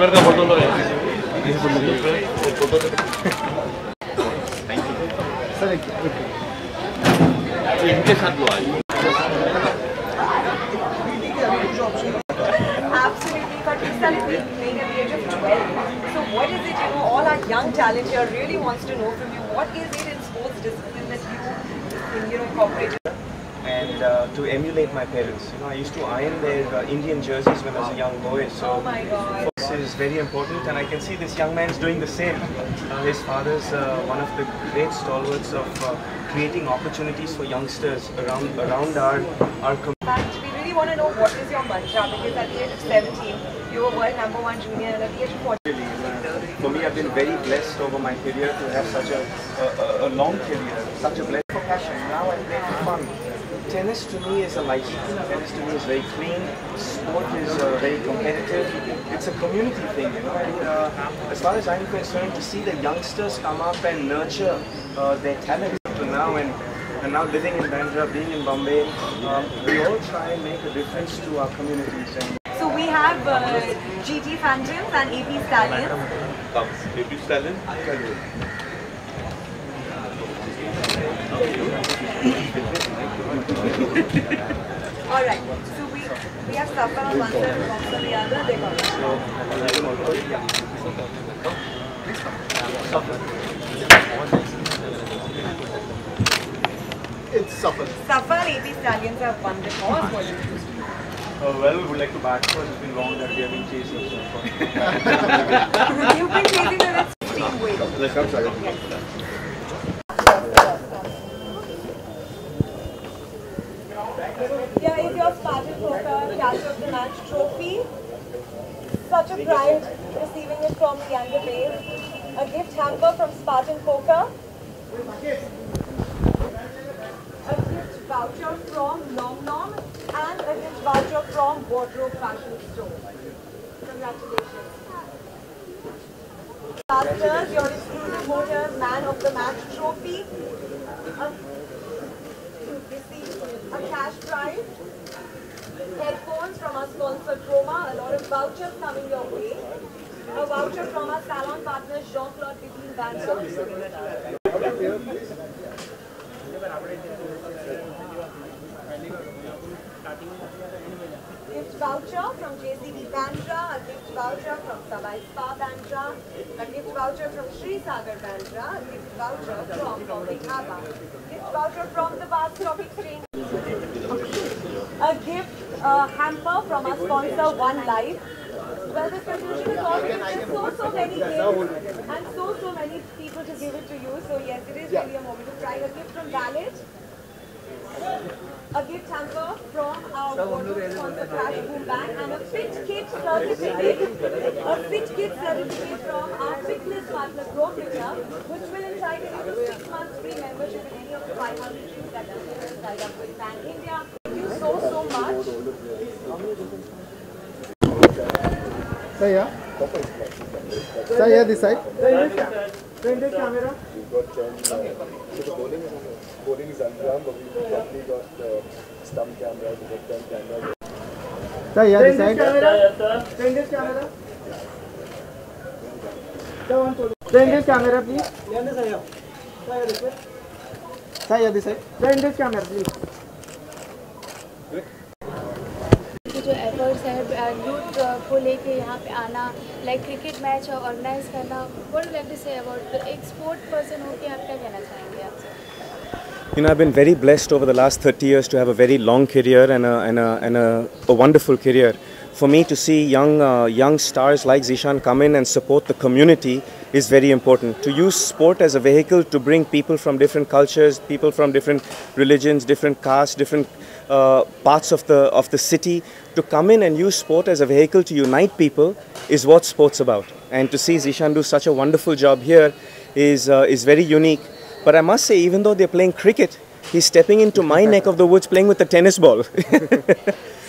का फोटो लो photo sir इनके साथ लो आज Absolutely, but you started playing at the age of 12. So what is it, all our young talent here really wants to know from you, what is it in sports discipline that you incorporated? And to emulate my parents. I used to iron their Indian jerseys when I was a young boy. So oh my God. This is very important, and I can see this young man's doing the same. His father's one of the great stalwarts of creating opportunities for youngsters around our community. But we really want to know what is your mantra, because at the age of 17, you were world #1 junior, and at the age of 40. For me, I've been very blessed over my career to have such a long career, such a blessed for passion. Now I play for fun. Tennis to me is a lifestyle. Tennis to me is very clean. Sport is very competitive. It's a community thing, And as far as I'm concerned, to see the youngsters come up and nurture their talent to now and now living in Bandra, being in Bombay, we all try and make a difference to our communities. So we have GT Phantoms and AP Stallions. AP Stallion. All right. So we have Safar on one side and Box on the other. They got It's Safar. Safar and AP Stallions have won the toss. What do you do? Well, we would like to bat first. It's been long that we have been chasing. You've been chasing them at 16 ways. Let's come, sir. Yes. Here is your Spartan Poker Catch of the Match trophy. Such a pride receiving it from the younger days. A gift hamper from Spartan Poker. A gift voucher from Nom Nom. And a gift voucher from Wardrobe Fashion Store. Congratulations. Masters, your exclusive Motors Man of the Match trophy. A cash prize, headphones from our sponsor Chroma, a lot of vouchers coming your way, a voucher from our salon partners Jean-Claude Pidin Bandra, gift voucher from JCB Bandra, a gift voucher from Sabai Spa Bandra, a gift voucher from Sri Sagar Bandra, a gift voucher from Bombay Dhaba, gift voucher from the Bath Stock Exchange. A gift hamper from our sponsor One Life. Well, this conclusion is all because there's so many gifts and so many people to give it to you. So yes, it is really a moment of pride. A gift from Valet. A gift hamper from our wardrobe sponsor Crash Boom Bang, and a fit kit certificate. A fit kit certificate from our fitness partner Grow Fitter, which will entitle you to 6 months free membership in any of the 500 gyms that are tied up with Pan India. Thank you so much. Sir, yeah. Sir, yeah, this side. Turn this camera. So the bowling is underarm, but we've probably got stump cameras, we've got 10 cameras. Sir, yeah, this side. Turn this camera. Turn this camera, please. Sir, yeah, this side. Turn this camera, please. जो efforts हैं youth को लेके यहाँ पे आना, like cricket match organise करना, what would like to say about एक sport person होके आप क्या कहना चाहेंगे आपसे? I've been very blessed over the last 30 years to have a very long career and a wonderful career. For me to see young stars like Zishan come in and support the community is very important. To use sport as a vehicle to bring people from different cultures, people from different religions, different castes, different parts of the city, to come in and use sport as a vehicle to unite people is what sport's about. And to see Zishan do such a wonderful job here is very unique. But I must say, even though they're playing cricket, he's stepping into my neck of the woods playing with a tennis ball.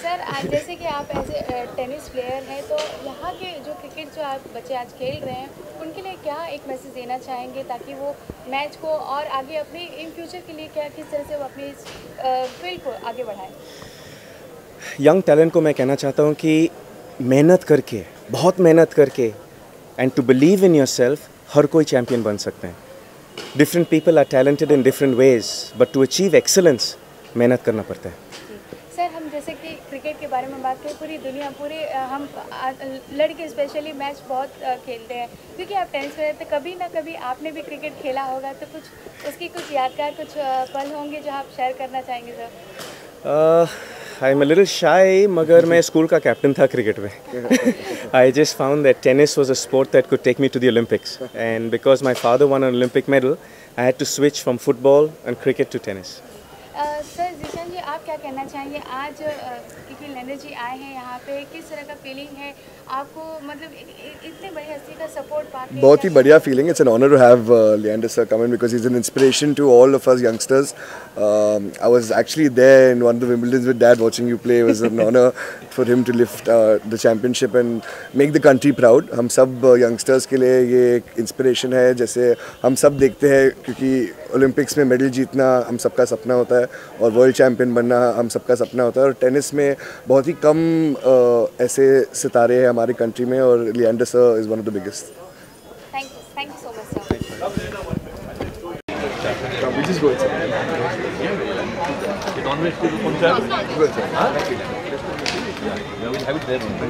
Sir, आज जैसे कि आप ऐसे tennis player हैं, तो यहाँ के जो क्रिकेट जो आप बच्चे आज खेल रहे हैं, उनके लिए क्या एक मैसेज देना चाहेंगे ताकि वो मैच को और आगे अपने इन फ्यूचर के लिए क्या किस तरह से वो अपनी इस फील्ड को आगे बढ़ाएं? यंग टैलेंट को मैं कहना चाहता हूँ कि मेहनत करके बहुत मेहनत करके and to believe in yourself हर कोई चैम्पियन बन सकते हैं. Different people are talented in different ways, but to achieve excellence मेहनत करना पड़ता है. सर, हम जैसे कि क्रिकेट के बारे में बात करें, पूरी दुनिया हम लड़के स्पेशली मैच बहुत खेलते हैं, क्योंकि आप टेनिस खेलते हैं. कभी ना कभी आपने भी क्रिकेट खेला होगा, तो कुछ उसकी कुछ यादगार कुछ पल होंगे जो आप शेयर करना चाहेंगे sir? I am a little shy, मगर मैं स्कूल का कैप्टन था क्रिकेट में. I just found that tennis was a sport that could take me to the Olympics, and because my father won an Olympic medal, I had to switch from football and cricket to tennis. Sir, Zeeshan ji, आप क्या कहना चाहेंगे आज क्योंकि lender जी आए हैं यहाँ पे, किस तरह का फीलिंग है आपको, मतलब इतने बड़ी हस्ती का सपोर्ट पाके? बहुत ही बढ़िया feeling. It's an honour to have Leander sir come in because he is an inspiration to all of us youngsters. I was actually there in one of the Wimbledons with Dad watching you play. It was an honor for him to lift the championship and make the country proud. हम सब youngsters के लिए ये एक inspiration है. जैसे हम सब देखते हैं, क्योंकि ओलंपिक्स में मेडल जीतना हम सबका सपना होता है और वर्ल्ड चैम्पियन बनना हम सबका सपना होता है. और टेनिस में बहुत ही कम ऐसे सितारे हैं हमारी कंट्री में, और Leander sir is one of the biggest. Thank you so much sir. We just go inside. The non-veg people from there? Go inside. Yeah, we'll have it there only.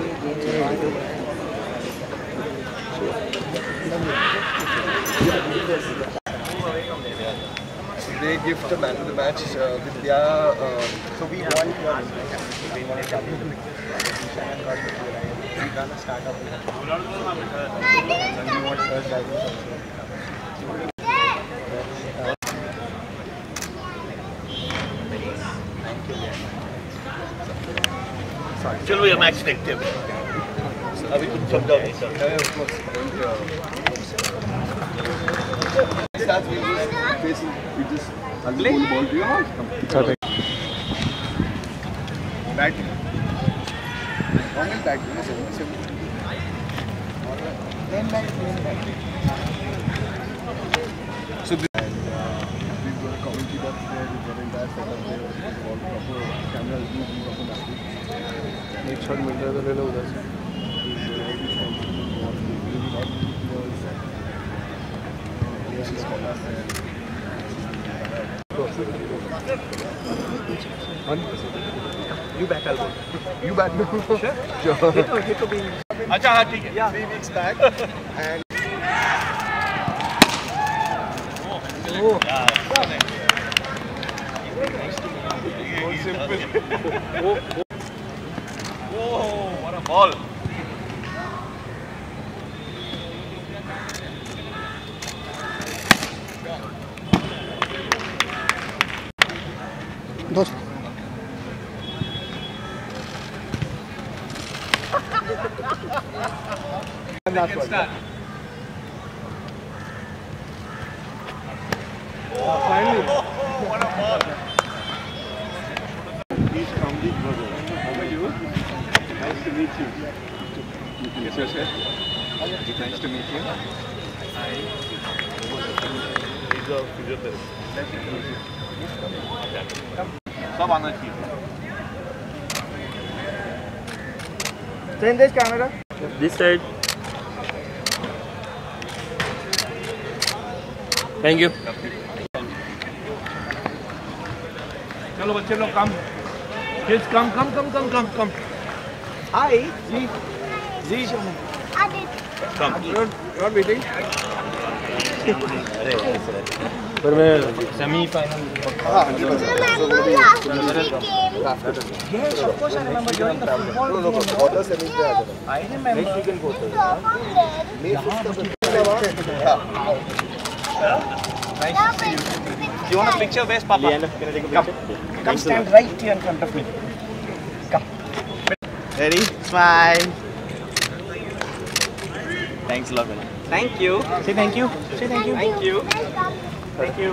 So they gift a man of the match, Vidya. So we want your चलो ये match देखते हैं. अभी तुम समझाओ नहीं sir. We just I'll pull the ball to your house. Come. Batting. Normal batting. 77. So this and we've got a commentary box there. We've got an entire setup there. We've got all proper cameras, proper matches. Next shot मिल रहा है तो ले लो उधर से. You bat I'll bowl. You bat. Sure. Hit to be. अच्छा हाँ ठीक है. 3 weeks back and. Oh, what a ball! Finally. What a ball! He's Kamdeep brother. How are you? Nice to meet you. Yes, sir. Nice to meet you. He's a physiotherapist. सब आना चाहिए. Change this camera. This side. Thank you. चलो बच्चे लोग कम. Kids come. Hi. Ji. Come. You're waiting. पर मैं semi-final. Yes, of course I remember during the football game. Quarter semis पे आ जाना. I remember. Next weekend quarter. May 5th Nice to see you. You want a picture? Where's Papa? Come stand right here in front of me. Come. Ready? Smile. Thanks a lot, Vinay. Thank you. Say thank you. Say thank you. Thank you. Thank you.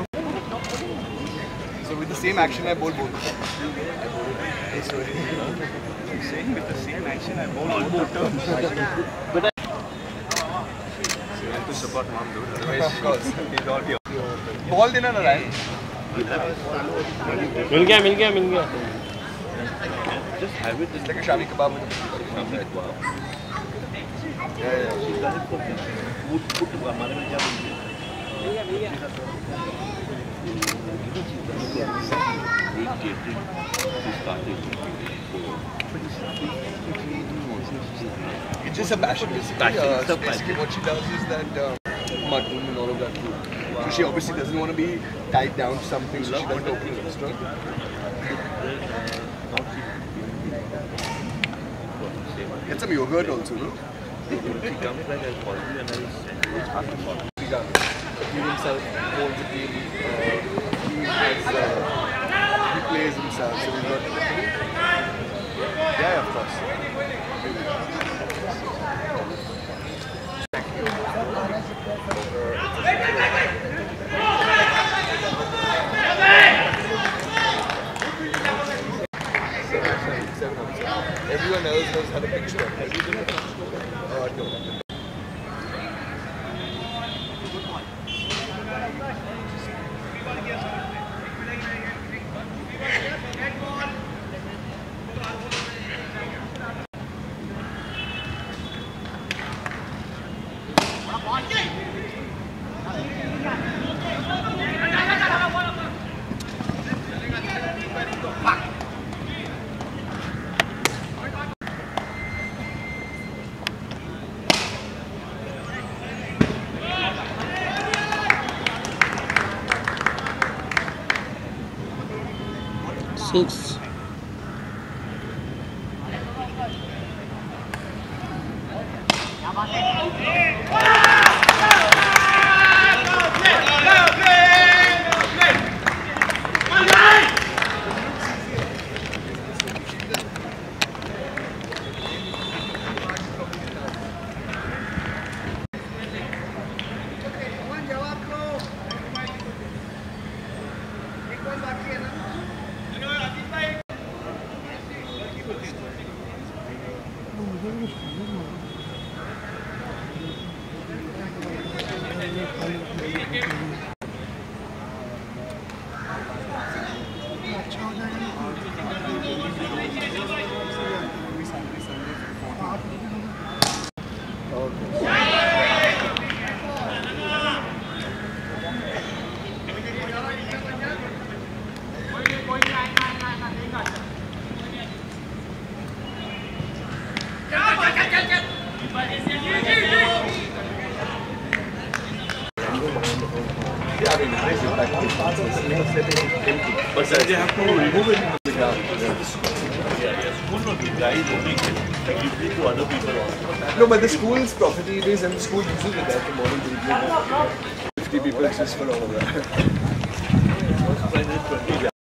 So with the same action I bowl both. Saying with the same action I bowled both terms. To support mom, dude. Otherwise, Of course. he's all here. Ball देना ना Ryan. मिल गया. Just have it. It's like a Shami kebab with a It's just a passion, basically. So basically what she does is that mutton and all of that food. So she obviously doesn't want to be tied down to something, so she doesn't open a restaurant. Get some yogurt also, no? She comes like I'll call you and I'll send you. It's hard to follow. He himself holds the team. He plays himself, so he's got... Yeah, of course. Everyone else has had a picture. No. 6. But they have to remove it from the ground. School will be guys owning it. Give it to other people also. No, but the school's property it is, and the school uses it there for morning delivery. 50 people just for all of that.